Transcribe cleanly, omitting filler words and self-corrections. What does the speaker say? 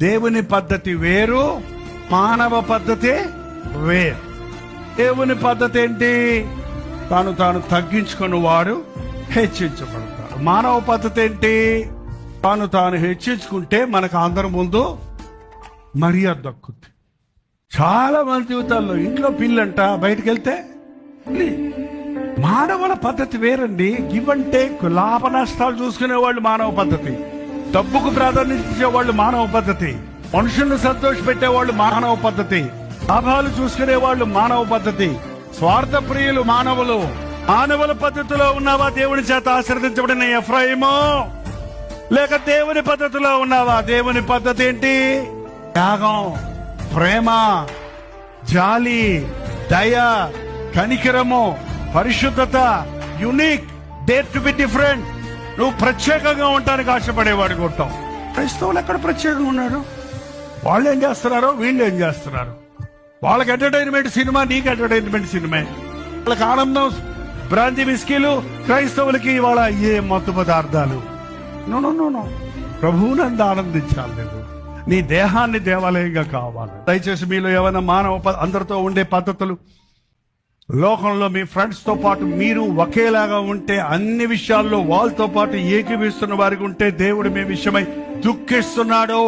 దేవుని పద్ధతి వేరు, మానవ పద్ధతి వేరు. దేవుని పద్ధతి ఏంటి? తాను తగ్గించుకుని వాడు హెచ్చించబడతాడు. మానవ పద్ధతి ఏంటి? తాను హెచ్చించుకుంటే మనకు అందరి ముందు మర్యాద దక్కుద్ది. చాలా మంది జీవితాల్లో ఇంట్లో పిల్లంట, బయటకు వెళ్తే మానవుల పద్ధతి వేరండి. గివ్ అండ్ టేక్, లాభ నష్టాలు చూసుకునే వాళ్ళు మానవ పద్ధతి. డబ్బుకు ప్రాధాన్యత ఇచ్చేవాళ్ళు మానవ పద్ధతి. మనుషులను సంతోష పెట్టేవాళ్ళు మానవ పద్ధతి. లాభాలు చూసుకునే వాళ్ళు మానవ పద్ధతి. స్వార్థ ప్రియులు మానవులు. మానవుల పద్ధతిలో ఉన్నావా? దేవుని చేత ఆశీర్వదించబడిన ఎఫ్రాయిము, లేక దేవుని పద్ధతిలో ఉన్నావా? దేవుని పద్ధతి ఏంటి? త్యాగం, ప్రేమ, జాలి, దయ, కనికరము, పరిశుద్ధత, unique, dare to be different. నువ్వు ప్రత్యేకంగా ఉండటానికి ఆశపడేవాడు కొట్టావు. క్రైస్తవులు ఎక్కడ ప్రత్యేకంగా ఉన్నారు? వాళ్ళు ఏం చేస్తున్నారో వీళ్ళు ఏం చేస్తున్నారు. వాళ్ళకి ఎంటర్టైన్మెంట్ సినిమా, నీకు ఎంటర్టైన్మెంట్ సినిమా. వాళ్ళకి ఆనందం బ్రాంతి విస్కీలు, క్రైస్తవులకి ఇవాళ ఏ మత్తు పదార్థాలు. నో, ప్రభువునందు ఆనందించాలి. లేదు, నీ దేహాన్ని దేవాలయంగా కావాలి. దయచేసి మీలో ఏమైనా మానవ అందరితో ఉండే పద్ధతులు, లోకంలో మీ ఫ్రెండ్స్ తో పాటు మీరు ఒకేలాగా ఉంటే, అన్ని విషయాల్లో వాళ్ళతో పాటు ఏకీవిస్తున్న వారికి ఉంటే, దేవుడు మీ విషయమై దుఃఖిస్తున్నాడు.